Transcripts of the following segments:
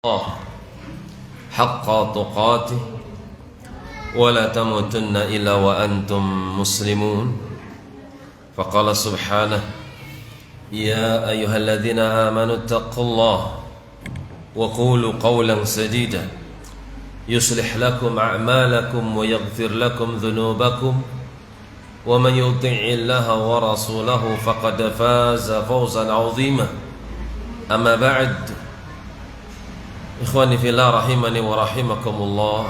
الله حق تقاته ولا تموتن إلا وأنتم مسلمون. فقال سبحانه: يا أيها الذين آمنوا اتقوا الله وقولوا قولا سديدا يصلح لكم أعمالكم ويغفر لكم ذنوبكم ومن يطع الله ورسوله فقد فاز فوزا عظيما. أما بعد، ikhwani fillah rahimani wa rahimakumullah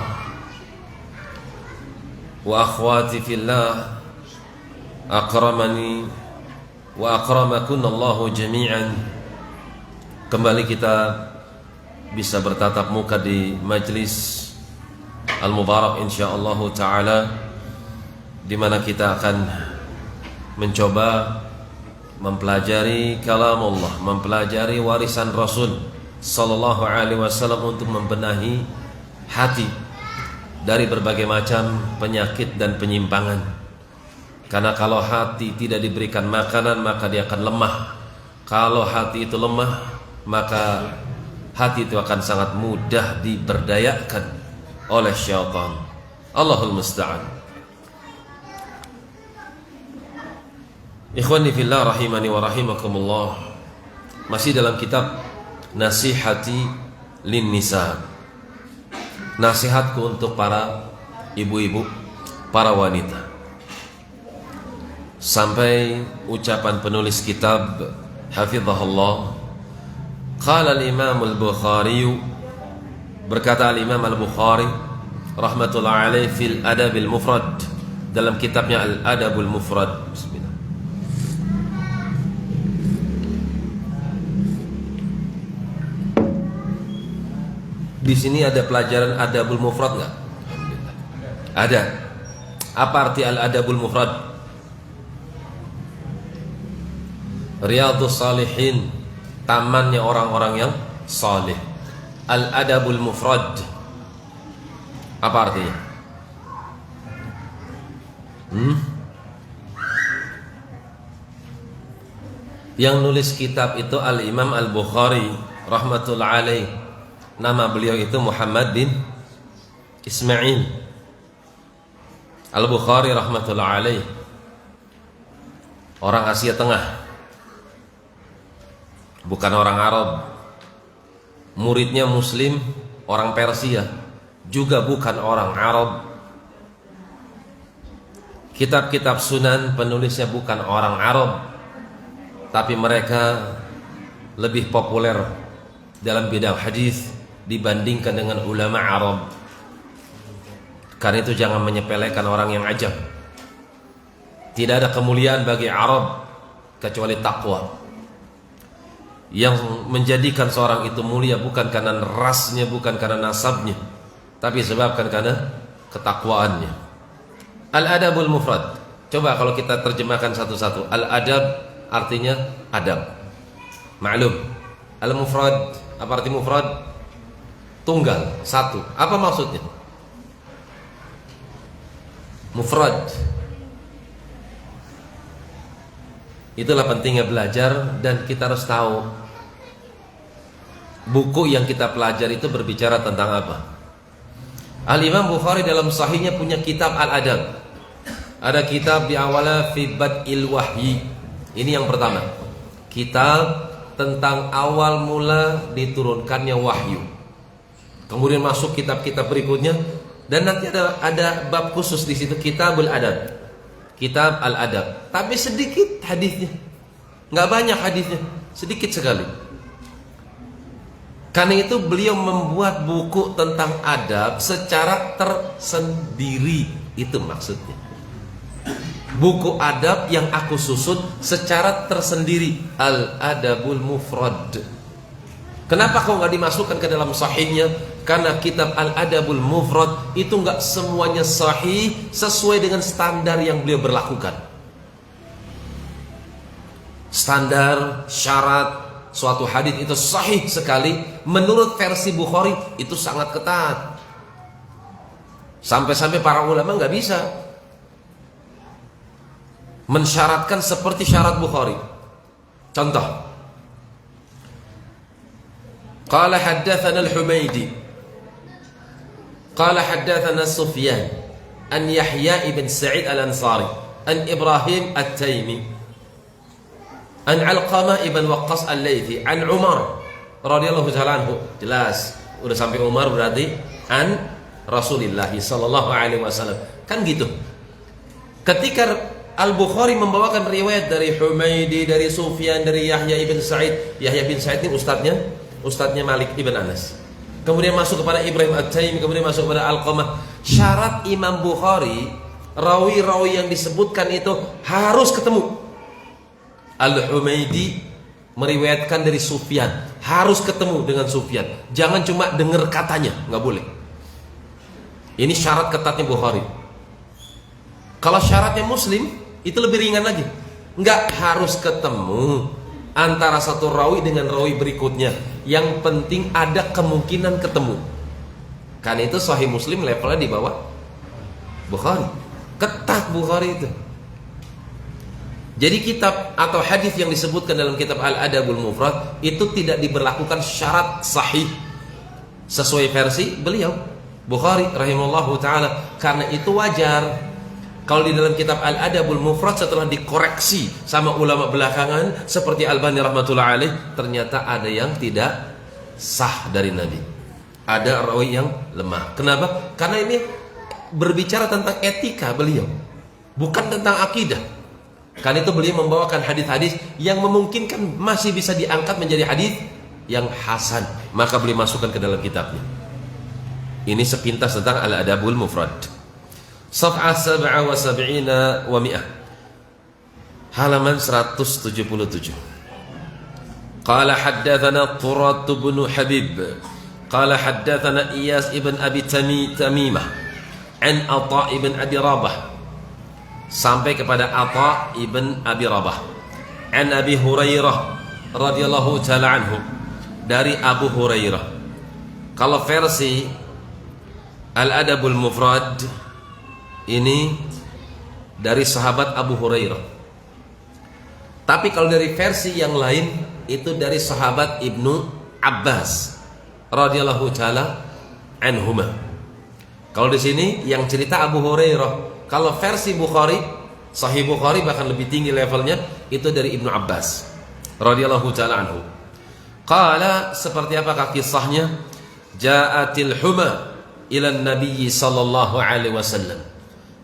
wa akhwati fillah akramani wa akramakunallahu jami'an. Kembali kita bisa bertatap muka di majlis al-mubarak insyaallah ta'ala, di mana kita akan mencoba mempelajari kalamullah, mempelajari warisan Rasul sallallahu alaihi wasallam untuk membenahi hati dari berbagai macam penyakit dan penyimpangan. Karena kalau hati tidak diberikan makanan, maka dia akan lemah. Kalau hati itu lemah, maka hati itu akan sangat mudah diberdayakan oleh syaitan. Allahul musta'an. Ikhwani fillah rahimani wa rahimakumullah, masih dalam kitab Nasihati lin nisa, nasihatku untuk para ibu-ibu, para wanita, sampai ucapan penulis kitab hafizahullah, qala al-imam al-Bukhari, berkata al-imam al-Bukhari rahmatullah alaih fil adabil mufrad, dalam kitabnya al-adabul mufrad. Di sini ada pelajaran adabul mufrad enggak? Ada. Apa arti al-adabul mufrad? Riyadhus Shalihin, tamannya orang-orang yang saleh. Al-adabul mufrad, apa artinya? Yang nulis kitab itu al-Imam al-Bukhari rahmatullah alaih. Nama beliau itu Muhammad bin Ismail Al-Bukhari rahmatullah alaih, orang Asia Tengah, bukan orang Arab. Muridnya Muslim, orang Persia, juga bukan orang Arab. Kitab-kitab sunan penulisnya bukan orang Arab, tapi mereka lebih populer dalam bidang hadis dibandingkan dengan ulama Arab. Karena itu jangan menyepelekan orang yang ajam. Tidak ada kemuliaan bagi Arab kecuali takwa. Yang menjadikan seorang itu mulia bukan karena rasnya, bukan karena nasabnya, tapi sebabkan karena ketakwaannya. Al-adabul mufrad, coba kalau kita terjemahkan satu-satu. Al-adab artinya adab, maklum. Al-mufrad, apa arti mufrad? Tunggal, satu. Apa maksudnya? Mufrad. Itulah pentingnya belajar, dan kita harus tahu buku yang kita pelajari itu berbicara tentang apa. Al-Imam Bukhari dalam sahihnya punya kitab Al-Adab. Ada kitab di awalnya fi bad'il wahyi. Ini yang pertama, kitab tentang awal mula diturunkannya wahyu. Kemudian masuk kitab-kitab berikutnya, dan nanti ada bab khusus di situ, Kitabul Adab, Kitab Al-Adab. Tapi sedikit hadisnya, nggak banyak hadisnya, sedikit sekali. Karena itu beliau membuat buku tentang adab secara tersendiri. Itu maksudnya, buku adab yang aku susun secara tersendiri, Al-Adabul Mufrad. Kenapa kok nggak dimasukkan ke dalam sahihnya? Karena kitab Al-Adabul Mufrad itu nggak semuanya sahih sesuai dengan standar yang beliau berlakukan. Standar, syarat suatu hadis itu sahih sekali menurut versi Bukhari itu sangat ketat. Sampai-sampai para ulama nggak bisa mensyaratkan seperti syarat Bukhari. Contoh, Qala haddatsana al-Humaydi qala haddatsana Sufyan an Yahya ibn Sa'id al-Ansari an Ibrahim at-Taimi an Alqamah ibn Waqqas al-Laythi an Umar radhiyallahu ta'ala anhu. Jelas udah sampai Umar berarti an Rasulullah sallallahu alaihi wasallam. Kan gitu. Ketika Al-Bukhari membawakan riwayat dari Humaydi, dari Sufyan, dari Yahya ibn Sa'id. Yahya bin Sa'id ini ustadznya Malik ibn Anas. Kemudian masuk kepada Ibrahim at-Taimi, kemudian masuk kepada Alqamah. Syarat Imam Bukhari, rawi-rawi yang disebutkan itu harus ketemu. Al-Humaydi meriwayatkan dari Sufyan, harus ketemu dengan Sufyan. Jangan cuma dengar katanya, nggak boleh. Ini syarat ketatnya Bukhari. Kalau syaratnya Muslim, itu lebih ringan lagi. Nggak harus ketemu antara satu rawi dengan rawi berikutnya. Yang penting ada kemungkinan ketemu. Karena itu Sahih Muslim levelnya di bawah Bukhari. Ketat Bukhari itu. Jadi kitab atau hadis yang disebutkan dalam kitab Al-Adabul Mufrad itu tidak diberlakukan syarat sahih sesuai versi beliau Bukhari rahimahullahu taala. Karena itu wajar kalau di dalam kitab Al-Adabul Mufrad setelah dikoreksi sama ulama belakangan seperti Albani rahmatullah alaih, ternyata ada yang tidak sah dari Nabi. Ada rawi yang lemah. Kenapa? Karena ini berbicara tentang etika beliau, bukan tentang akidah. Karena itu beliau membawakan hadis-hadis yang memungkinkan masih bisa diangkat menjadi hadis yang hasan, maka beliau masukkan ke dalam kitabnya. Ini sepintas tentang Al-Adabul Mufrad. Saf'ah 77 wa 100, halaman 177. Qala haddatsana Qurat bin Habib qala haddatsana Iyas ibn Abi Tamimah an Atha ibn Abi Rabah, sampai kepada Atha ibn Abi Rabah an Abi Hurairah radhiyallahu ta'ala anhu, dari Abu Hurairah. Kalau versi Al-Adabul Mufrad ini dari sahabat Abu Hurairah. Tapi kalau dari versi yang lain itu dari sahabat Ibnu Abbas radhiyallahu taala anhuma. Kalau di sini yang cerita Abu Hurairah. Kalau versi Bukhari, Sahih Bukhari bahkan lebih tinggi levelnya, itu dari Ibnu Abbas radhiyallahu taala anhu. Qala, seperti apakah kisahnya? Ja'atil huma ila Nabi sallallahu alaihi wasallam.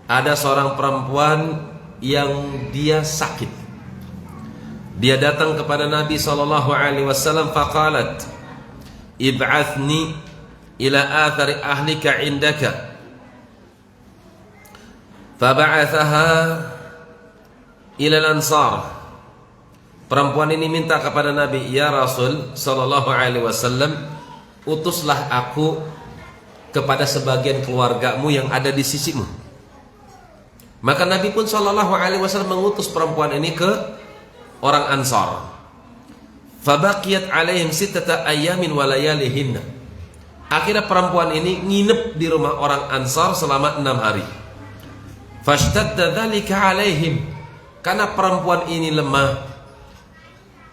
Ada seorang perempuan yang dia sakit. Dia datang kepada Nabi sallallahu alaihi wasallam faqalat, ib'athni ila athari ahlika indaka. Faba'athaha ila al-ansar. Perempuan ini minta kepada Nabi, ya Rasul sallallahu alaihi wasallam, utuslah aku kepada sebagian keluargamu yang ada di sisimu. Maka Nabi pun sallallahu alaihi wasallam mengutus perempuan ini ke orang Ansar. Fabaqiyat alaihim sittata ayamin wa layalihinna. Akhirnya perempuan ini nginep di rumah orang Ansar selama 6 hari. Fashtadda dzalika alaihim. Karena perempuan ini lemah,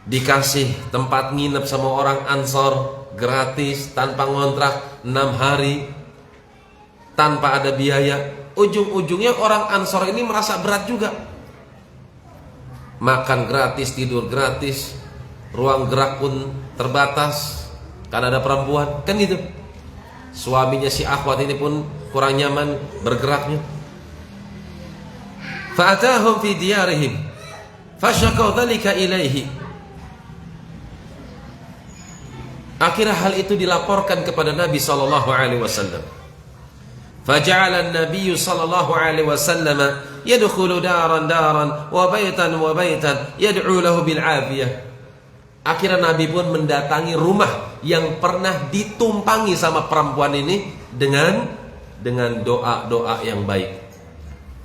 dikasih tempat nginep sama orang Ansar gratis tanpa ngontrak 6 hari tanpa ada biaya. Ujung-ujungnya orang Ansor ini merasa berat juga. Makan gratis, tidur gratis, ruang gerak pun terbatas karena ada perempuan, kan gitu. Suaminya si akhwat ini pun kurang nyaman bergeraknya. Fa'atahum fi diyarihim fashakau dzalika ilaihi. Akhirnya hal itu dilaporkan kepada Nabi sallallahu alaihi wasallam. Faja'ala an-nabiy sallallahu alaihi wasallam yadkhulu daran wa baitan yad'u lahu bil afiyah. Akhirnya Nabi pun mendatangi rumah yang pernah ditumpangi sama perempuan ini dengan doa-doa yang baik.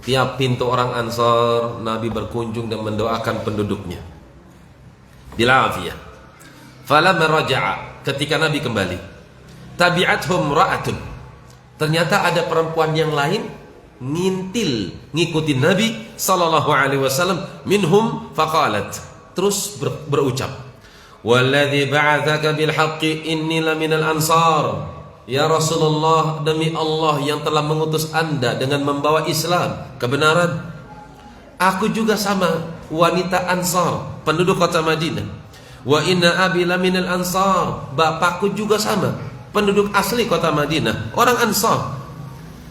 Tiap pintu orang Ansar Nabi berkunjung dan mendoakan penduduknya bil afiyah. Falamma raja'a, ketika Nabi kembali, tabi'athum ra'atun. Ternyata ada perempuan yang lain ngikutin Nabi sallallahu alaihi wasallam, minhum faqalat, terus berucap, "Walladzi ba'atsaka bil haqqi inni laminal ansar." Ya Rasulullah, demi Allah yang telah mengutus Anda dengan membawa Islam, kebenaran, aku juga sama wanita Ansar, penduduk kota Madinah. Wa inna abi laminal ansar, bapakku juga sama penduduk asli kota Madinah, orang Ansar.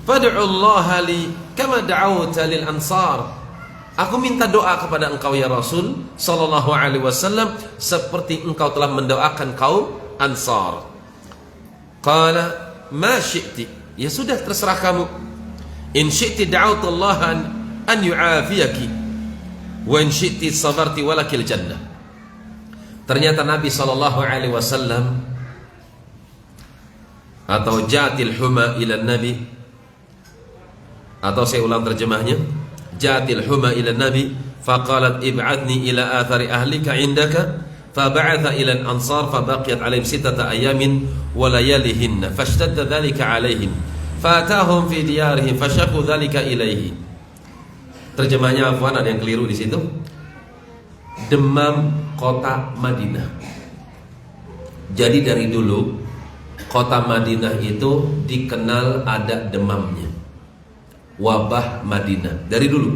Fad'ullaha li kama da'awta lil ansar. Aku minta doa kepada engkau ya Rasul sallallahu alaihi wasallam seperti engkau telah mendoakan kaum Ansar. Qala ma syi'ti, ya sudah terserah kamu. In syi'ti da'awtullaha an yu'afiyaki wa in syi'ti sabarti walakil jannah. Ternyata Nabi sallallahu alaihi wasallam, atau jatil huma ila nabi, atau saya ulang terjemahnya, jatil huma ila nabi faqalat ib'adni ila athari ahlika indaka fab'atha ila al-ansar fabaqiyat alaihim 6 ayamin wa layalihinna fashtadda dhalika alaihim fatahum fi diyarihim fashaku dhalika ilaihi. Terjemahnya afwan, ada yang keliru di situ. Demam kota Madinah. Jadi dari dulu kota Madinah itu dikenal ada demamnya, wabah Madinah. Dari dulu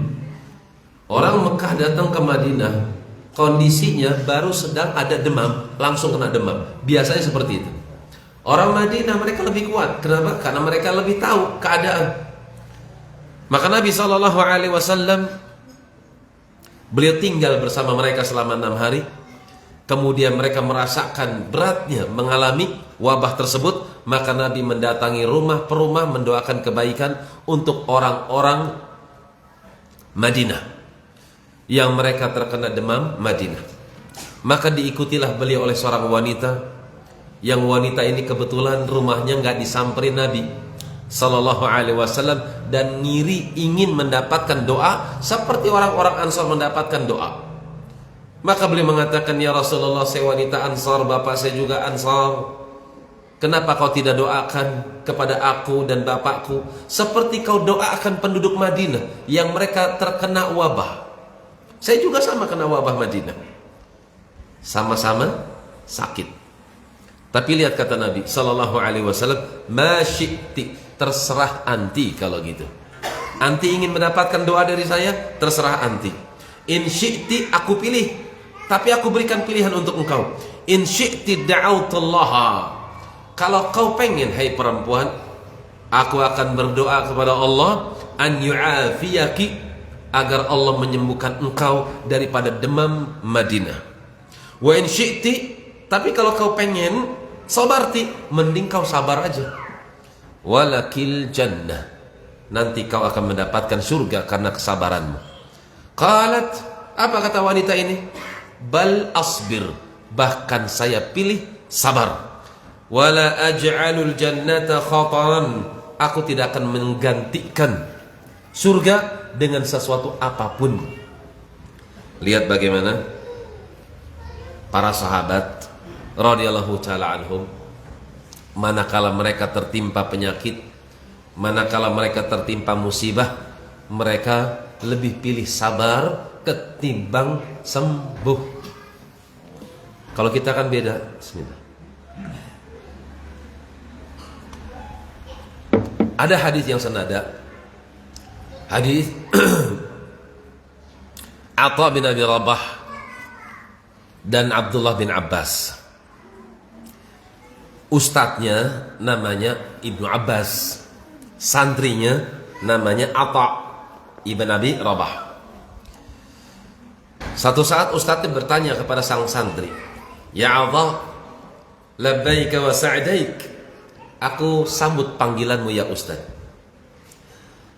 orang Mekah datang ke Madinah, kondisinya baru sedang ada demam, langsung kena demam. Biasanya seperti itu. Orang Madinah mereka lebih kuat. Kenapa? Karena mereka lebih tahu keadaan. Maka Nabi SAW, beliau tinggal bersama mereka selama 6 hari. Kemudian mereka merasakan beratnya mengalami wabah tersebut. Maka Nabi mendatangi rumah per rumah mendoakan kebaikan untuk orang-orang Madinah yang mereka terkena demam Madinah. Maka diikutilah beliau oleh seorang wanita, yang wanita ini kebetulan rumahnya nggak disamperin Nabi Sallallahu Alaihi Wasallam, dan ngiri ingin mendapatkan doa seperti orang-orang Ansar mendapatkan doa. Maka beliau mengatakan, ya Rasulullah, saya wanita Ansar, bapak saya juga Ansar. Kenapa kau tidak doakan kepada aku dan bapakku seperti kau doakan penduduk Madinah yang mereka terkena wabah? Saya juga sama kena wabah Madinah, sama-sama sakit. Tapi lihat kata Nabi Sallallahu Alaihi Wasallam, ma syi'ti, terserah anti. Kalau gitu, anti ingin mendapatkan doa dari saya, terserah anti. In syi'ti, aku pilih, tapi aku berikan pilihan untuk engkau. In syi'ti da'autullaha, kalau kau pengen, hai perempuan, aku akan berdoa kepada Allah an yu'afiyaki, agar Allah menyembuhkan engkau daripada demam Madinah. Wa in syi'ti, tapi kalau kau pengen sabarti, mending kau sabar aja. Walakil jannah, nanti kau akan mendapatkan surga karena kesabaranmu. Qalat, apa kata wanita ini? Bal asbir, bahkan saya pilih sabar. Wala aj'alul jannata khataran, aku tidak akan menggantikan surga dengan sesuatu apapun. Lihat bagaimana para sahabat radhiyallahu taala anhum, manakala mereka tertimpa penyakit, manakala mereka tertimpa musibah, mereka lebih pilih sabar ketimbang sembuh. Kalau kita kan beda. Bismillah. Ada hadis yang senada, hadis Atha bin Abi Rabah dan Abdullah bin Abbas. Ustadznya namanya Ibnu Abbas, santrinya namanya Atha ibn Abi Rabah. Satu saat ustadznya bertanya kepada sang santri, ya Atha, labbaika wa sa'daik, aku sambut panggilanmu ya Ustaz.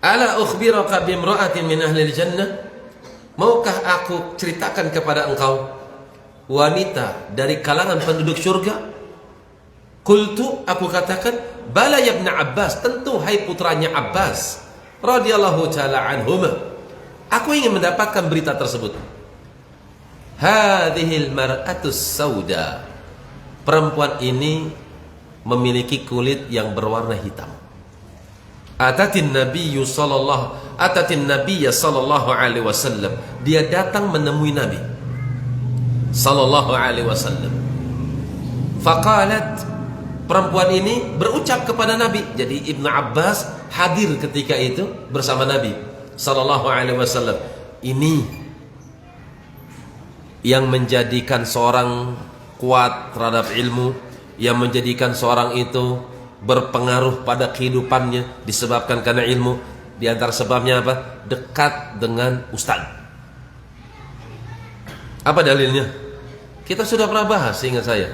Ala ukhbiraka bimra'atin min ahli jannah, maukah aku ceritakan kepada engkau wanita dari kalangan penduduk surga? Qultu, aku katakan, bala ya ibn Abbas, tentu hai putranya Abbas radhiyallahu taala anhuma, aku ingin mendapatkan berita tersebut. Hadhil mar'atus sauda, perempuan ini memiliki kulit yang berwarna hitam. Atatin nabiyya sallallahu alaihi wasallam, dia datang menemui Nabi sallallahu alaihi wasallam. Faqalat, perempuan ini berucap kepada Nabi. Jadi Ibnu Abbas hadir ketika itu bersama Nabi sallallahu alaihi wasallam. Ini yang menjadikan seorang kuat terhadap ilmu, yang menjadikan seorang itu berpengaruh pada kehidupannya disebabkan karena ilmu. Di antara sebabnya apa? Dekat dengan ustaz. Apa dalilnya? Kita sudah pernah bahas, ingat saya.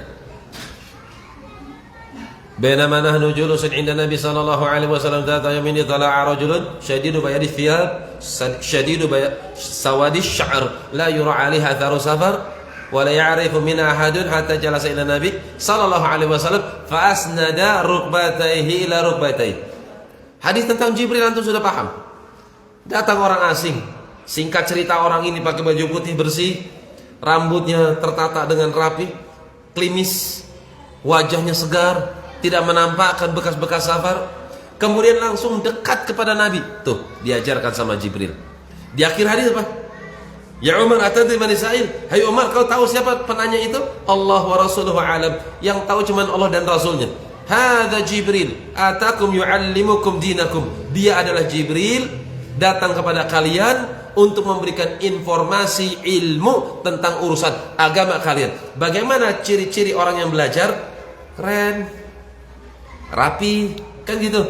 Bainama nahnu julusun 'inda Nabi sallallahu alaihi wasallam dzata yawmin tala'a rajulun shadidu bayadi thiyab shadidu sawadi sya'r la yura 'alaihi atharu safar wa la ya'rifu min ahadun hatta jalasa ila Nabi sallallahu alaihi wasallam fa asnada rukbatayhi ila rukbatayhi. Hadis tentang Jibril antum sudah paham. Datang orang asing. Singkat cerita, orang ini pakai baju putih bersih, rambutnya tertata dengan rapi, klimis, wajahnya segar, tidak menampakkan bekas-bekas safar. Kemudian langsung dekat kepada Nabi. Tuh, diajarkan sama Jibril. Di akhir hadis apa? Ya Umar, atadri man sa'il? Hai Umar, kau tahu siapa penanya itu? Allah wa rasuluhu alam. Yang tahu cuma Allah dan Rasulnya. Hadza Jibril atakum yu'allimukum dinakum. Dia adalah Jibril, datang kepada kalian untuk memberikan informasi ilmu tentang urusan agama kalian. Bagaimana ciri-ciri orang yang belajar? Keren, rapi, kan gitu,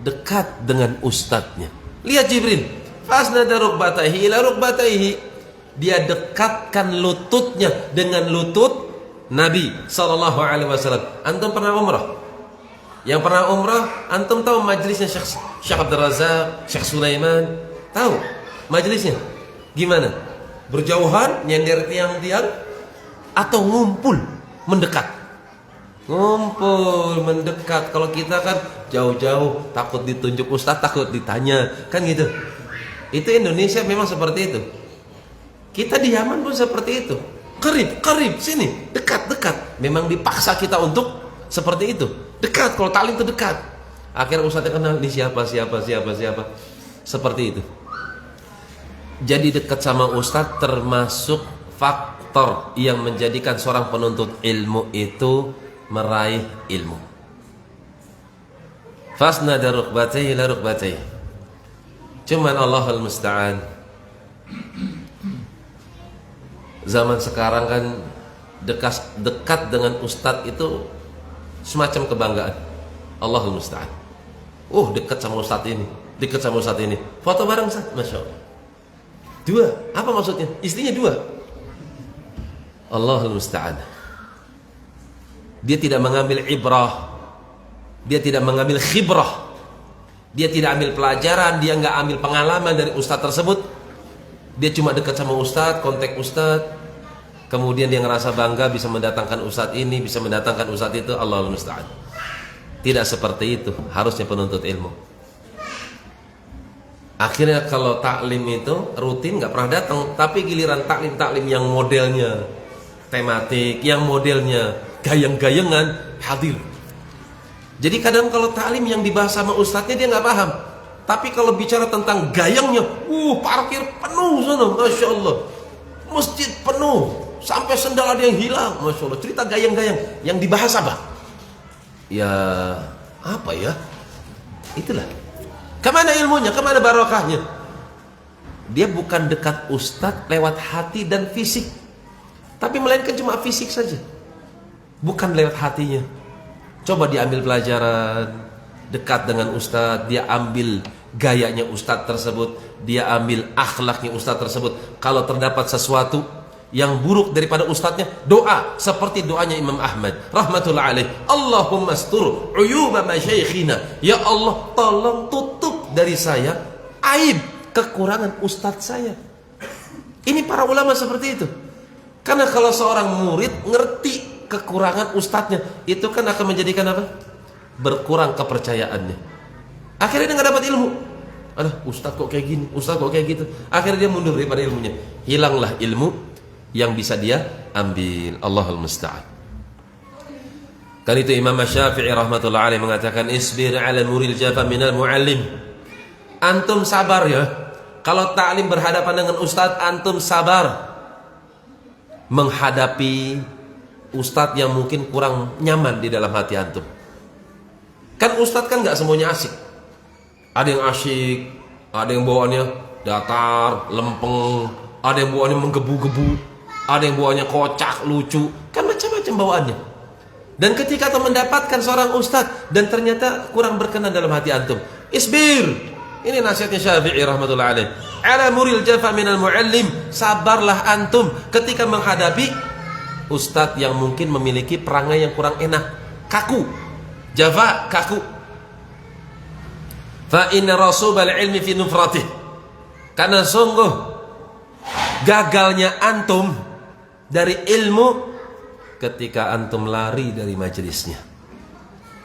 dekat dengan ustadznya. Lihat Jibril, fasnada rukbatayhi ila rukbatayhi. Dia dekatkan lututnya dengan lutut Nabi sallallahu alaihi wasallam. Antum pernah umrah? Yang pernah umrah, antum tahu majelisnya Syekh Abdul Razak, Syekh Sulaiman? Tahu majelisnya? Gimana? Berjauhan, nyender tiang-tiang, atau ngumpul, mendekat? Ngumpul, mendekat. Kalau kita kan jauh-jauh, takut ditunjuk ustaz, takut ditanya, kan gitu. Itu Indonesia memang seperti itu. Kita di Yaman pun seperti itu. Karib, sini, dekat. Memang dipaksa kita untuk seperti itu. Dekat, kalau taklim itu dekat. Akhirnya ustaznya kenal, ini siapa. Seperti itu. Jadi dekat sama ustaz termasuk faktor yang menjadikan seorang penuntut ilmu itu meraih ilmu. Fasnada rukbatayhi ila rukbatayhi. Cuman Allahul musta'an. Zaman sekarang kan dekat dengan ustaz itu semacam kebanggaan. Allahul musta'an. Dekat sama ustaz ini, dekat sama ustaz ini. Foto bareng ustaz, Masya Allah. 2, apa maksudnya? Istrinya 2. Allahul musta'an. Dia tidak mengambil ibrah, dia tidak mengambil khibrah, dia tidak ambil pelajaran, dia nggak ambil pengalaman dari ustaz tersebut. Dia cuma dekat sama ustaz, kontak ustaz, kemudian dia ngerasa bangga bisa mendatangkan ustaz ini, bisa mendatangkan ustaz itu. Allahul musta'an. Tidak seperti itu harusnya penuntut ilmu. Akhirnya kalau taklim itu rutin nggak pernah datang, tapi giliran taklim yang modelnya tematik, yang modelnya gayeng-gayengan, hadir. Jadi kadang kalau taklim yang dibahas sama ustadznya dia nggak paham, tapi kalau bicara tentang gayengnya, parkir penuh sana, Masya Allah, masjid penuh, sampai sendal ada yang hilang, Masya Allah. Cerita gayeng-gayeng, yang dibahas apa? Ya apa ya? Itulah. Kemana ilmunya? Kemana barokahnya? Dia bukan dekat ustadz lewat hati dan fisik, tapi melainkan cuma fisik saja, bukan lewat hatinya. Coba diambil pelajaran, dekat dengan ustadz, dia ambil gayanya ustadz tersebut, dia ambil akhlaknya ustadz tersebut. Kalau terdapat sesuatu yang buruk daripada ustadznya, doa seperti doanya Imam Ahmad rahmatullah alaih, Allahumma astur uyuba masyaikhina, ya Allah tolong tutup dari saya aib kekurangan ustadz saya. Ini para ulama seperti itu. Karena kalau seorang murid ngerti kekurangan ustadznya, itu kan akan menjadikan apa? Berkurang kepercayaannya. Akhirnya dia nggak dapat ilmu. Ustadz kok kayak gini, ustadz kok kayak gitu. Akhirnya dia mundur daripada ilmunya. Hilanglah ilmu yang bisa dia ambil. Allahul musta'an. Kan itu Imam Syafi'i rahmatullah alaih mengatakan, isbir ala muril jafa minal muallim. Antum sabar ya, kalau taklim berhadapan dengan ustadz, antum sabar menghadapi ustadz yang mungkin kurang nyaman di dalam hati antum. Kan ustadz kan nggak semuanya asik. Ada yang asyik, ada yang bawaannya datar, lempeng, ada yang bawaannya menggebu-gebu, ada yang bawaannya kocak, lucu, kan macam-macam bawaannya. Dan ketika antum mendapatkan seorang ustadz dan ternyata kurang berkenan dalam hati antum, isbir. Ini nasihatnya Syafi'i rahmatullah alaih. Ala muril jafa minal muallim, sabarlah antum ketika menghadapi ustadz yang mungkin memiliki perangai yang kurang enak, kaku. Jafa, kaku. Fa inna rasubal ilmi fi nufratih. Karena sungguh gagalnya antum dari ilmu ketika antum lari dari majelisnya.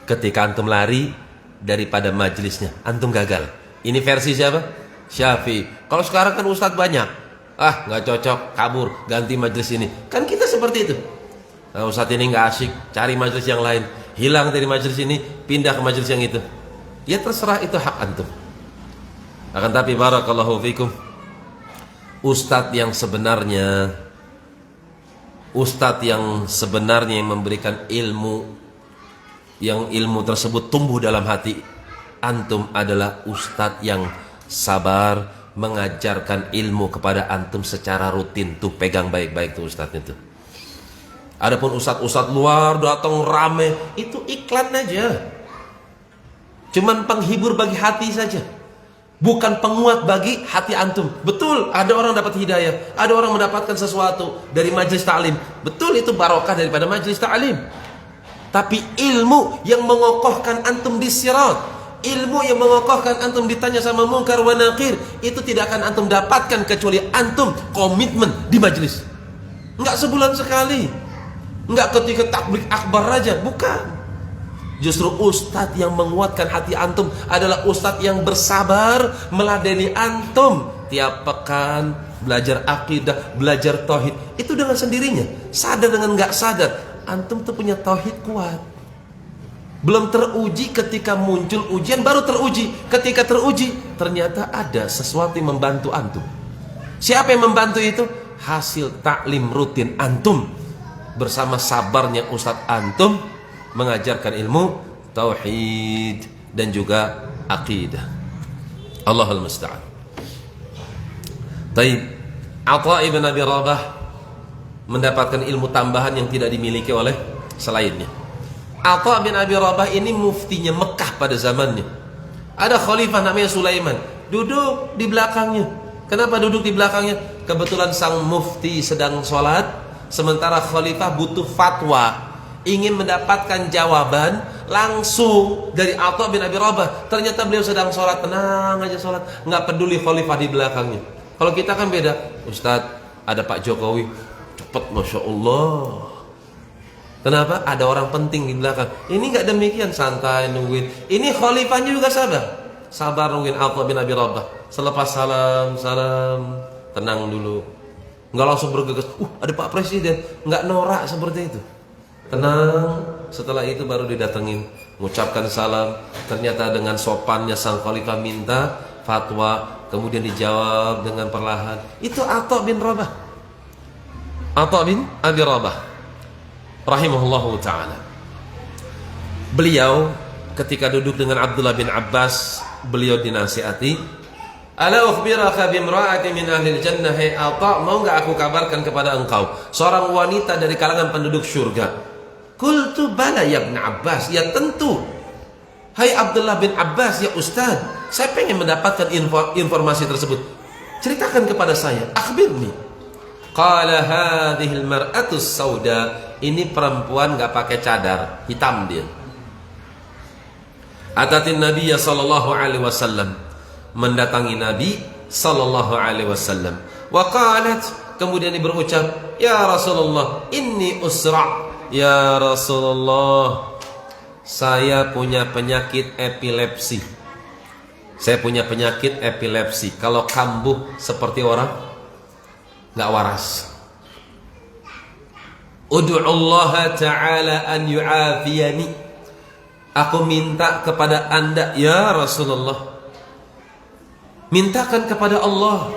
Ketika antum lari daripada majelisnya, antum gagal. Ini versi siapa? Syafi'i. Kalau sekarang kan ustadz banyak. Ah, nggak cocok, kabur, ganti majelis ini. Kan kita seperti itu. Nah, ustadz ini nggak asyik, cari majelis yang lain. Hilang dari majelis ini, pindah ke majelis yang itu. Ya terserah, itu hak antum. Akan tapi barakallahu fikum, ustadz yang sebenarnya yang memberikan ilmu, yang ilmu tersebut tumbuh dalam hati antum adalah ustadz yang sabar mengajarkan ilmu kepada antum secara rutin. Tuh pegang baik-baik tuh ustadznya tuh. Adapun ustadz-ustadz luar datang rame, itu iklan aja. Cuman penghibur bagi hati saja, bukan penguat bagi hati antum. Betul, ada orang dapat hidayah, ada orang mendapatkan sesuatu dari majelis ta'lim. Betul, itu barokah daripada majelis ta'lim. Tapi ilmu yang mengokohkan antum di sirat, ilmu yang mengokohkan antum ditanya sama mungkar wa nakir, itu tidak akan antum dapatkan kecuali antum komitmen di majelis. Enggak sebulan sekali, enggak ketika takbir akbar aja, bukan. Justru ustadz yang menguatkan hati antum adalah ustadz yang bersabar meladeni antum tiap pekan, belajar akidah, belajar tauhid. Itu dengan sendirinya, sadar dengan enggak sadar, antum tuh punya tauhid kuat. Belum teruji, ketika muncul ujian baru teruji. Ketika teruji, ternyata ada sesuatu yang membantu antum. Siapa yang membantu itu? Hasil taklim rutin antum bersama sabarnya ustadz antum mengajarkan ilmu tauhid dan juga akidah. Allahul musta'an. Taib, Atha ibn Abi Rabah mendapatkan ilmu tambahan yang tidak dimiliki oleh selainnya. Atha bin Abi Rabah ini muftinya Mekah pada zamannya. Ada khalifah namanya Sulaiman, duduk di belakangnya. Kenapa duduk di belakangnya? Kebetulan sang mufti sedang sholat, sementara khalifah butuh fatwa, ingin mendapatkan jawaban langsung dari Atha bin Abi Rabah. Ternyata beliau sedang sholat, tenang aja sholat, nggak peduli khalifah di belakangnya. Kalau kita kan beda, Ustadz ada Pak Jokowi, cepet Masya Allah. Kenapa? Ada orang penting di belakang. Ini nggak demikian, santai nungguin. Ini khalifahnya juga sabar nungguin Atha bin Abi Rabah. Selepas salam, tenang dulu, nggak langsung bergegas. Ada Pak Presiden, nggak norak seperti itu. Tenang, setelah itu baru didatengin, mengucapkan salam. Ternyata dengan sopannya sang khalifah minta fatwa, kemudian dijawab dengan perlahan. Itu Atha bin Rabah, Atha bin Abi Rabah rahimahullahu ta'ala. Beliau ketika duduk dengan Abdullah bin Abbas, beliau dinasihati, ala ukhbiraka bimra'atin min ahlil jannah, hai Atha, mau enggak aku kabarkan kepada engkau seorang wanita dari kalangan penduduk surga? Qultu bala ya Ibn Abbas, ya tentu. Hai Abdullah bin Abbas, ya Ustaz, saya pengen mendapatkan informasi tersebut. Ceritakan kepada saya, akhbirni. Qala hadhil mar'atus sauda, ini perempuan enggak pakai cadar, hitam dia. Atatin Nabiya sallallahu alaihi wasallam, mendatangi Nabi sallallahu alaihi wasallam. Wa qalat, kemudian dia berucap, ya Rasulullah, inni usra'. Ya Rasulullah, saya punya penyakit epilepsi. Saya punya penyakit epilepsi. Kalau kambuh seperti orang nggak waras. Ud'ullaha ta'ala an yu'afiyani. Aku minta kepada anda ya Rasulullah, mintakan kepada Allah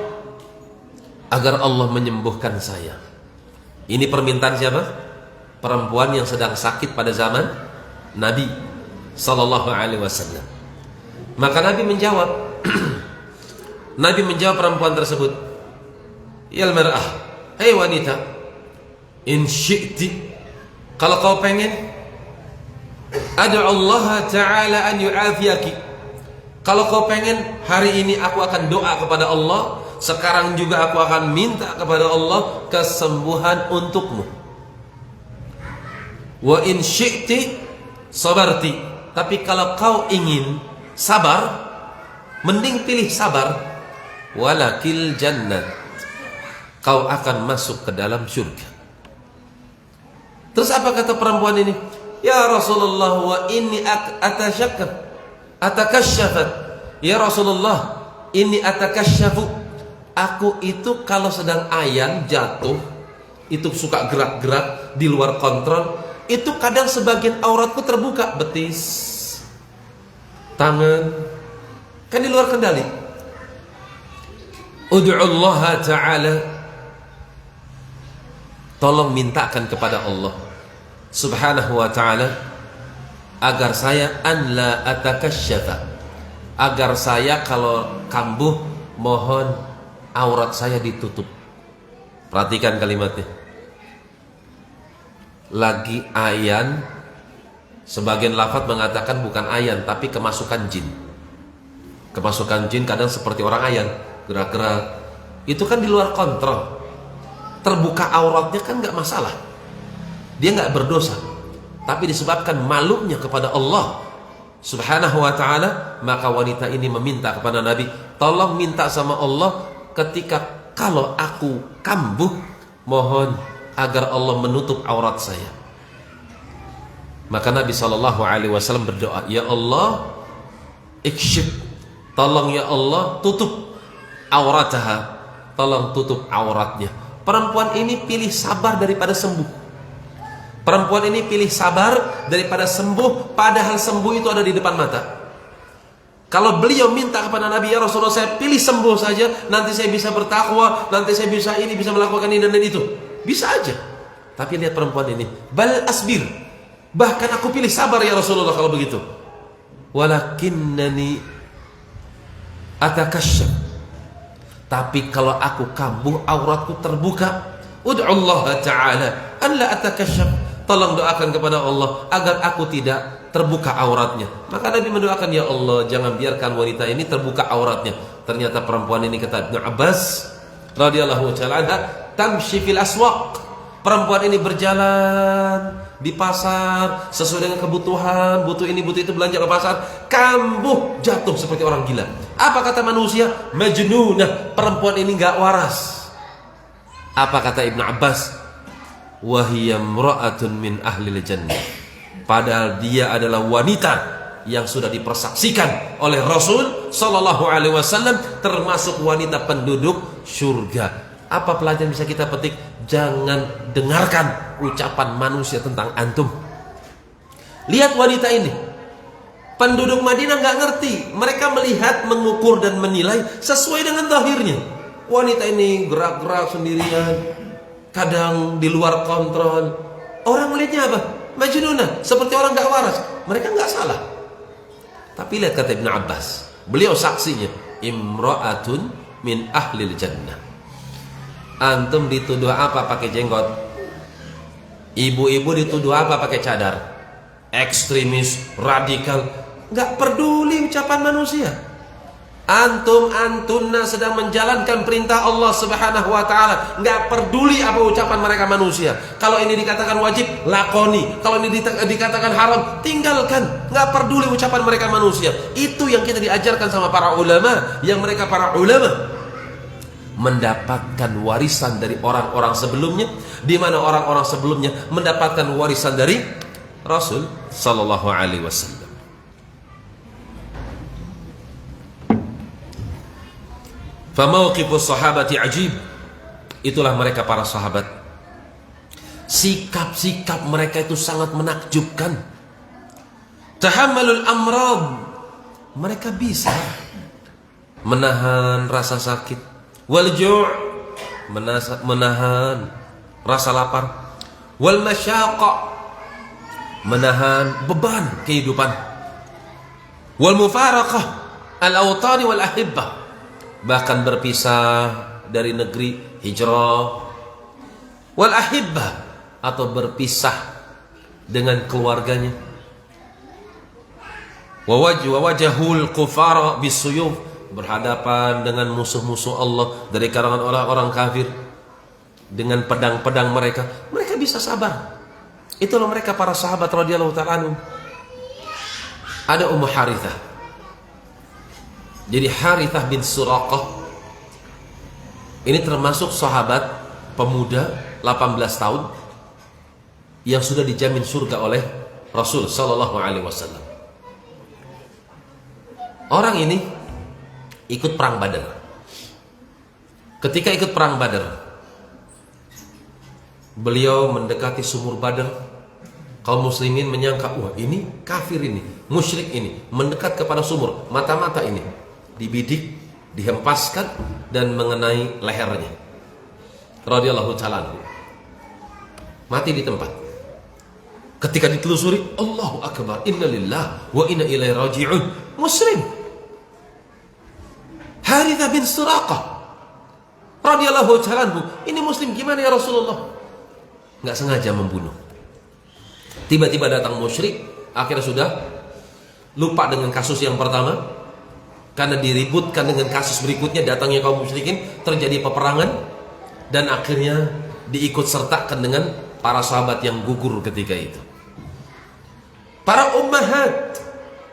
agar Allah menyembuhkan saya. Ini permintaan siapa? perempuan yang sedang sakit pada zaman Nabi sallallahu alaihi wasallam. Maka Nabi menjawab Nabi menjawab perempuan tersebut, "Ya mar'ah, hei wanita, in syi'ti, kalau kau pengen, ad'u Allah Ta'ala an yu'afiyaki. Kalau kau pengen, hari ini aku akan doa kepada Allah, sekarang juga aku akan minta kepada Allah kesembuhan untukmu. Wa in syi'ti sabarti, tapi kalau kau ingin sabar, mending pilih sabar, walakil jannat, kau akan masuk ke dalam surga." Terus apa kata perempuan ini? "Ya Rasulullah, wa inni atakashafat. Ya Rasulullah, inni atakashafu. Aku itu kalau sedang ayan jatuh, itu suka gerak-gerak di luar kontrol. Itu kadang sebagian auratku terbuka, betis, tangan, kan di luar kendali. Ud'ullaha ta'ala, tolong mintakan kepada Allah Subhanahu wa ta'ala agar saya an la atakasyafa, agar saya kalau kambuh mohon aurat saya ditutup." Perhatikan kalimatnya. Lagi ayan, sebagian lafaz mengatakan bukan ayan tapi kemasukan jin. Kemasukan jin kadang seperti orang ayan, gerak-gerak. Itu kan di luar kontrol. Terbuka auratnya kan nggak masalah, dia nggak berdosa. Tapi disebabkan malunya kepada Allah Subhanahu wa ta'ala, maka wanita ini meminta kepada Nabi, tolong minta sama Allah ketika kalau aku kambuh, mohon agar Allah menutup aurat saya. Maka Nabi SAW berdoa, "Ya Allah, ikshif, tolong ya Allah tutup aurataha, tolong tutup auratnya." Perempuan ini pilih sabar daripada sembuh. Perempuan ini pilih sabar daripada sembuh, padahal sembuh itu ada di depan mata. Kalau beliau minta kepada Nabi, "Ya Rasulullah, saya pilih sembuh saja, nanti saya bisa bertakwa, nanti saya bisa ini, bisa melakukan ini dan itu." Bisa aja. Tapi lihat perempuan ini, "Bal asbir, bahkan aku pilih sabar ya Rasulullah kalau begitu. Walakinnani atakasyaf, tapi kalau aku kambuh auratku terbuka, ud'ullaha ta'ala an la atakasyaf, tolong doakan kepada Allah agar aku tidak terbuka auratnya." Maka Nabi mendoakan, "Ya Allah, jangan biarkan wanita ini terbuka auratnya." Ternyata perempuan ini, kata Ibnu Abbas radhiyallahu ta'ala anha, tamshi fil aswaq. Perempuan ini berjalan di pasar sesuai dengan kebutuhan, butuh ini butuh itu, belanja ke pasar, kambuh, jatuh seperti orang gila. Apa kata manusia? Majnunah, perempuan ini enggak waras. Apa kata Ibnu Abbas? Wahiyya imra'atun min ahlil jannah, padahal dia adalah wanita yang sudah dipersaksikan oleh Rasul sallallahu alaihi wasallam termasuk wanita penduduk surga. Apa pelajaran bisa kita petik? Jangan dengarkan ucapan manusia tentang antum. Lihat wanita ini, penduduk Madinah nggak ngerti, mereka melihat, mengukur dan menilai sesuai dengan zahirnya. Wanita ini gerak-gerak sendirian, kadang di luar kontrol. Orang melihatnya apa? Majnunah, seperti orang gak waras. Mereka gak salah. Tapi lihat kata Ibnu Abbas, beliau saksinya, imra'atun min ahlil jannah. Antum dituduh apa pakai jenggot? Ibu-ibu dituduh apa pakai cadar? Ekstremis, radikal. Gak peduli ucapan manusia. Antunna sedang menjalankan perintah Allah Subhanahu wa ta'ala, nggak peduli apa ucapan mereka manusia. Kalau ini dikatakan wajib, lakoni. Kalau ini dikatakan haram, tinggalkan. Nggak peduli ucapan mereka manusia. Itu yang kita diajarkan sama para ulama, yang mereka para ulama mendapatkan warisan dari orang-orang sebelumnya, di mana orang-orang sebelumnya mendapatkan warisan dari Rasul sallallahu alaihi wasallam. Famauqifus sahabati ajib. Itulah mereka para sahabat. Sikap-sikap mereka itu sangat menakjubkan. Tahammalul amrad. Mereka bisa menahan rasa sakit. Wal ju', menahan rasa lapar. wal masyaqa, menahan beban kehidupan, wal mufaraqah al awtani wal ahibbah, bahkan berpisah dari negeri, hijrah, wal ahibbah, atau berpisah dengan keluarganya, wajahul kufara bisuyuf, berhadapan dengan musuh-musuh Allah dari kalangan orang-orang kafir dengan pedang-pedang mereka bisa sabar. Itulah mereka para sahabat radhiyallahu ta'ala anhum. Ada Ummu Harithah. Jadi Harithah bin Suraqah ini termasuk sahabat pemuda 18 tahun yang sudah dijamin surga oleh Rasul sallallahu alaihi wasallam. Orang ini ikut perang Badar. Ketika ikut perang Badar, beliau mendekati sumur Badar. Kaum muslimin menyangka, wah ini kafir ini, musyrik ini, mendekat kepada sumur, mata-mata ini dibidik, dihempaskan dan mengenai lehernya. Radhiyallahu ta'ala anhu. Mati di tempat. Ketika ditelusuri, Allahu akbar, inna lillah wa inna ilaihi raji'un. Muslim. Harithah bin Suraqah radhiyallahu ta'ala anhu. Ini muslim, gimana ya Rasulullah? Enggak sengaja membunuh. Tiba-tiba datang musyrik, akhirnya sudah lupa dengan kasus yang pertama karena diributkan dengan kasus berikutnya, datangnya kaum musyrikin, terjadi peperangan dan akhirnya diikut sertakan dengan para sahabat yang gugur ketika itu. Para ummahat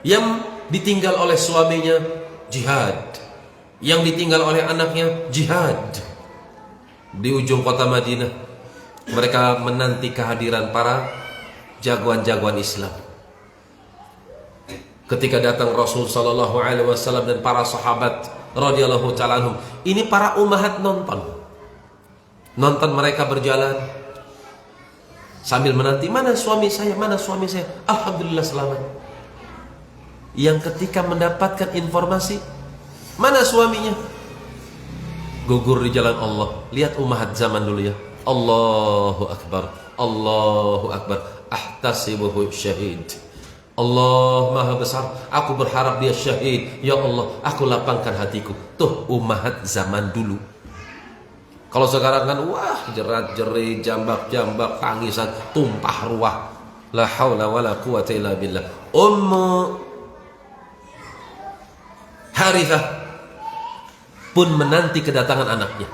yang ditinggal oleh suaminya jihad, yang ditinggal oleh anaknya jihad. Di ujung kota Madinah mereka menanti kehadiran para jagoan-jagoan Islam. Ketika datang Rasul sallallahu alaihi wasallam dan para sahabat radhiyallahu ta'ala anhum, ini para ummahat nonton mereka berjalan sambil menanti, mana suami saya, mana suami saya. Alhamdulillah selamat. Yang ketika mendapatkan informasi, mana suaminya, gugur di jalan Allah. Lihat ummahat zaman dulu ya. Allahu akbar, Allahu akbar. Ahtasibuhu syahid. Allah maha besar, aku berharap dia syahid. Ya Allah, aku lapangkan hatiku. Tuh ummahat zaman dulu. Kalau sekarang kan wah, jerat-jerit, jambak-jambak, tangisan, tumpah ruah. La haula wala quwata illa billah. Ummu Harithah pun menanti kedatangan anaknya.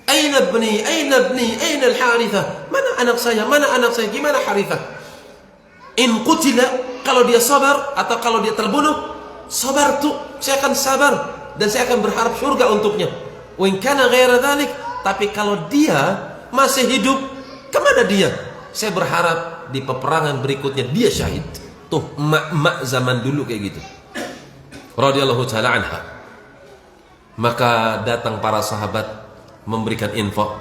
Aina ibni, aina ibni, aina al-Harithah? Mana anak saya? Mana anak saya? Gimana Harithah? In qutila, kalau dia sabar atau kalau dia terbunuh, sabartu, saya akan sabar dan saya akan berharap surga untuknya. Wa in kana ghaira dzalik, tapi kalau dia masih hidup, kemana dia? Saya berharap di peperangan berikutnya dia syahid. Tuh emak-emak zaman dulu kayak gitu. Radhiyallahu ta'ala anha. Maka datang para sahabat memberikan info,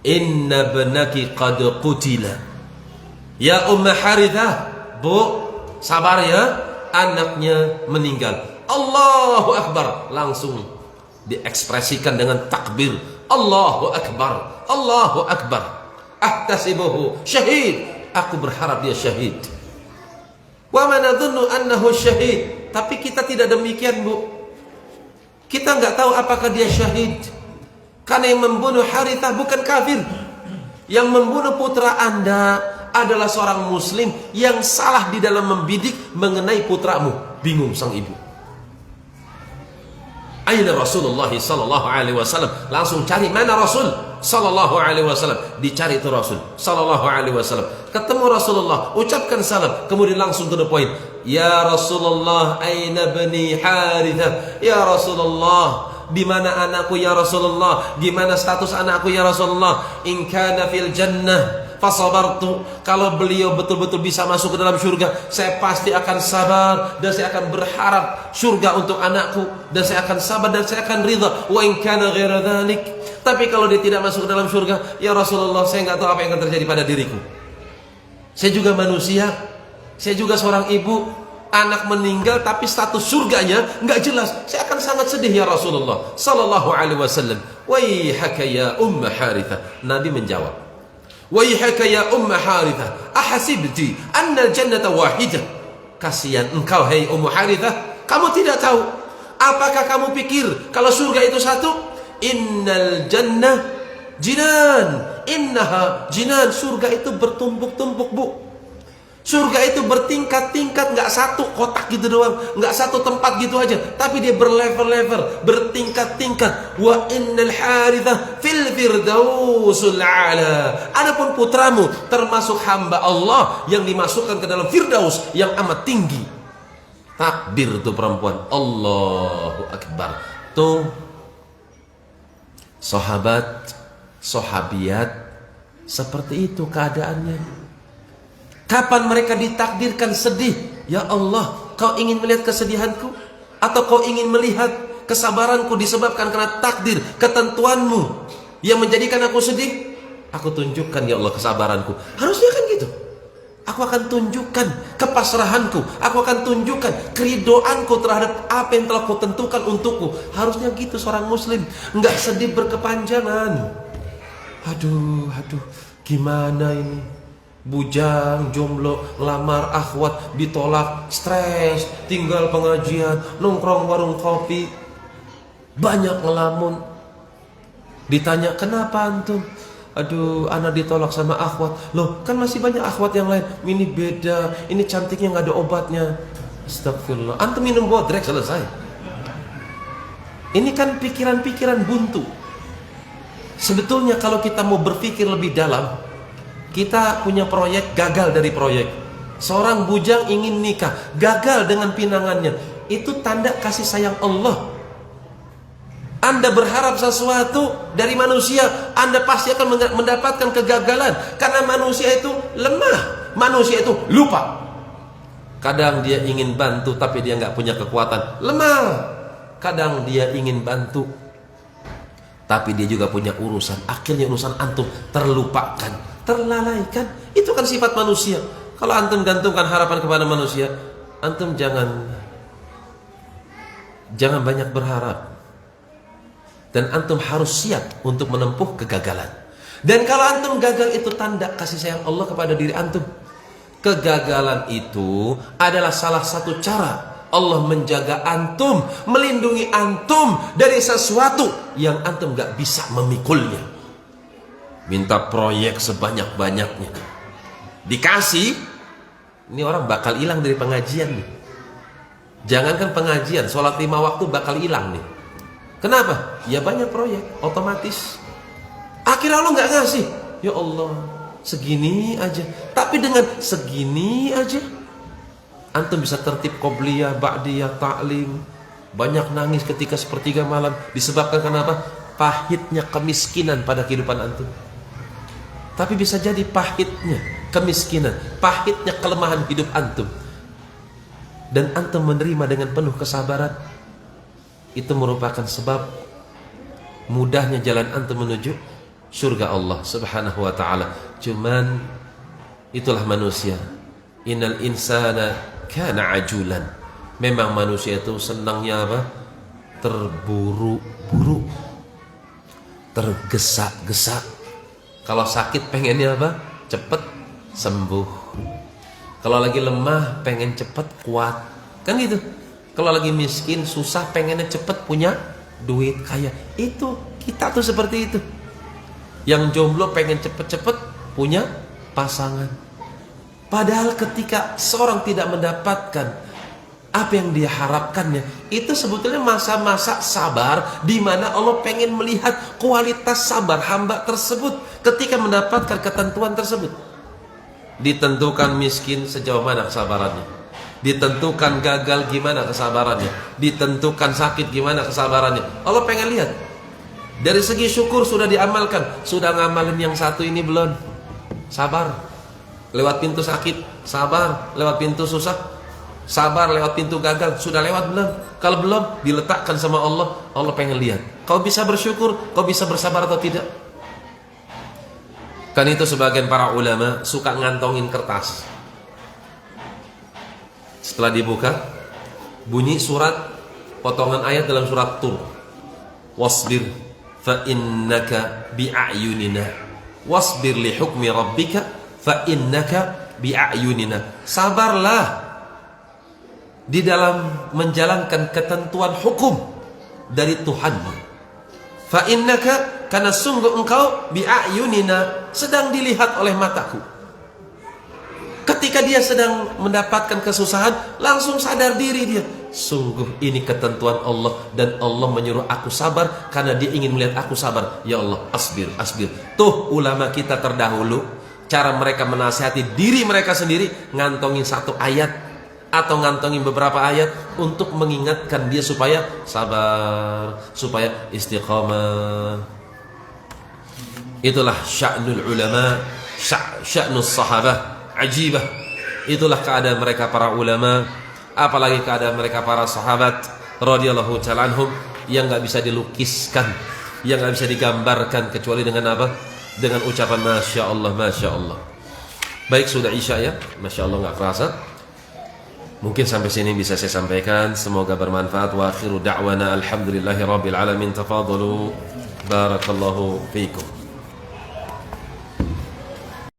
inna ibnaki qad qutila. Ya Ummu Harithah, Bu, sabar ya, anaknya meninggal. Allahu akbar, langsung diekspresikan dengan takbir. Allahu akbar, Allahu akbar. Ahtasibuhu syahid, aku berharap dia syahid. Wa ma nadhunnu annahu syahid, tapi kita tidak demikian, Bu. Kita enggak tahu apakah dia syahid. Karena yang membunuh Harithah bukan kafir. Yang membunuh putra Anda adalah seorang muslim yang salah di dalam membidik mengenai putramu. Bingung sang ibu. Aina Rasulullah sallallahu alaihi wasallam? Langsung cari mana Rasul sallallahu alaihi wasallam. Dicari itu Rasul sallallahu alaihi wasallam. Ketemu Rasulullah, ucapkan salam, kemudian langsung to the point. Ya Rasulullah, aina bani Harithah? Ya Rasulullah, di mana anakku ya Rasulullah? Gimana status anakku ya Rasulullah? In kana fil jannah fasabartu. Kalau beliau betul-betul bisa masuk ke dalam surga, saya pasti akan sabar dan saya akan berharap surga untuk anakku, dan saya akan sabar dan saya akan ridha. Wa in kana ghaira dzalik, tapi kalau dia tidak masuk ke dalam surga, ya Rasulullah, saya enggak tahu apa yang akan terjadi pada diriku. Saya juga manusia, saya juga seorang ibu. Anak meninggal tapi status surganya enggak jelas. Saya akan sangat sedih ya Rasulullah sallallahu alaihi wasallam. Waihaka ya Ummu Harithah. Nabi menjawab, Waihaka ya Umma Harithah, ahasibti anna al-jannata wahidah. Kasihan engkau hai Ummu Harithah, kamu tidak tahu. Apakah kamu pikir kalau surga itu satu? Innal jannah jinan, innaha jinan. Surga itu bertumpuk-tumpuk, Bu. Surga itu bertingkat-tingkat, nggak satu kotak gitu doang, nggak satu tempat gitu aja, tapi dia berlevel-level, bertingkat-tingkat. Wa innal Harithah fil firdausul a'la. Adapun putramu termasuk hamba Allah yang dimasukkan ke dalam firdaus yang amat tinggi. Takbir tuh perempuan, Allahu Akbar. Tuh sahabat, sahabiat, seperti itu keadaannya. Kapan mereka ditakdirkan sedih? Ya Allah, kau ingin melihat kesedihanku? Atau kau ingin melihat kesabaranku disebabkan karena takdir, ketentuanmu yang menjadikan aku sedih? Aku tunjukkan ya Allah kesabaranku. Harusnya kan gitu. Aku akan tunjukkan kepasrahanku. Aku akan tunjukkan keridoanku terhadap apa yang telah kau tentukan untukku. Harusnya gitu seorang muslim. Enggak sedih berkepanjangan. Aduh, gimana ini? Bujang, jomblo, lamar, akhwat, ditolak, stres, tinggal pengajian, nongkrong warung kopi, banyak ngelamun. Ditanya, kenapa antum? Aduh, anak ditolak sama akhwat. Loh, kan masih banyak akhwat yang lain. Ini beda, ini cantiknya nggak ada obatnya. Astagfirullah. Antum minum bodrek selesai. Ini kan pikiran-pikiran buntu. Sebetulnya kalau kita mau berpikir lebih dalam, kita punya proyek, gagal dari proyek. Seorang bujang ingin nikah, gagal dengan pinangannya. Itu tanda kasih sayang Allah. Anda berharap sesuatu dari manusia, Anda pasti akan mendapatkan kegagalan. Karena manusia itu lemah, manusia itu lupa. Kadang dia ingin bantu tapi dia nggak punya kekuatan, lemah. Kadang dia ingin bantu tapi dia juga punya urusan. Akhirnya urusan antum terlupakan, terlalaikan. Itu kan sifat manusia. Kalau antum gantungkan harapan kepada manusia, antum jangan banyak berharap. Dan antum harus siap untuk menempuh kegagalan. Dan kalau antum gagal, itu tanda kasih sayang Allah kepada diri antum. Kegagalan itu adalah salah satu cara Allah menjaga antum, melindungi antum dari sesuatu yang antum gak bisa memikulnya. Minta proyek sebanyak-banyaknya, dikasih, ini orang bakal hilang dari pengajian nih. Jangankan pengajian, sholat 5 waktu bakal hilang nih. Kenapa? Ya banyak proyek, otomatis. Akhirnya Allah nggak ngasih. Ya Allah, segini aja. Tapi dengan segini aja, antum bisa tertib qobliyah, ba'diyah, ta'lim. Banyak nangis ketika sepertiga malam. Disebabkan kenapa? Pahitnya kemiskinan pada kehidupan antum. Tapi bisa jadi pahitnya kemiskinan, pahitnya kelemahan hidup antum, dan antum menerima dengan penuh kesabaran. Itu merupakan sebab mudahnya jalan antum menuju surga Allah Subhanahu wa ta'ala. Cuman itulah manusia. Innal insana kana ajulan. Memang manusia itu senangnya apa? Terburu-buru, tergesa-gesa. Kalau sakit pengennya apa? Cepet sembuh. Kalau lagi lemah pengen cepet kuat. Kan gitu. Kalau lagi miskin, susah, pengennya cepet punya duit, kaya. Itu, kita tuh seperti itu. Yang jomblo pengen cepet-cepet punya pasangan. Padahal ketika seorang tidak mendapatkan apa yang dia harapkannya, itu sebetulnya masa-masa sabar, di mana Allah pengen melihat kualitas sabar hamba tersebut ketika mendapatkan ketentuan tersebut. Ditentukan miskin sejauh mana kesabarannya, ditentukan gagal gimana kesabarannya, ditentukan sakit gimana kesabarannya. Allah pengen lihat. Dari segi syukur sudah diamalkan, sudah ngamalin yang satu ini belum? Sabar. Lewat pintu sakit, sabar. Lewat pintu susah, sabar. Lewat pintu gagal, sudah lewat belum? Kalau belum, diletakkan sama Allah. Allah pengen lihat, kau bisa bersyukur, kau bisa bersabar atau tidak. Kan itu sebagian para ulama suka ngantongin kertas. Setelah dibuka, bunyi surat, potongan ayat dalam surat Tur. Wasbir fa innaka bi'ayunina. wasbir li hukmi rabbika fa innaka bi'ayunina. Sabarlah di dalam menjalankan ketentuan hukum dari Tuhanmu. Fa innaka, karena sungguh engkau bi'ayunina, sedang dilihat oleh mataku. Ketika dia sedang mendapatkan kesusahan, langsung sadar diri dia, sungguh ini ketentuan Allah dan Allah menyuruh aku sabar karena dia ingin melihat aku sabar. Ya Allah, asbir, asbir. Tuh ulama kita terdahulu, cara mereka menasihati diri mereka sendiri, ngantongin satu ayat atau ngantongin beberapa ayat untuk mengingatkan dia supaya sabar, supaya istiqamah. Itulah sya'nul ulama, sya'nus sahabah. Ajibah. Itulah keadaan mereka para ulama, apalagi keadaan mereka para sahabat radhiyallahu ta'ala anhum, yang gak bisa dilukiskan, yang gak bisa digambarkan kecuali dengan apa? Dengan ucapan Masya Allah, Masya Allah. Baik, sudah isya ya, Masya Allah, gak kerasa. Mungkin sampai sini bisa saya sampaikan. Semoga bermanfaat. Wa akhiru da'wana alhamdulillahi rabbil alamin. Tafadalu. Barakallahu fiikum.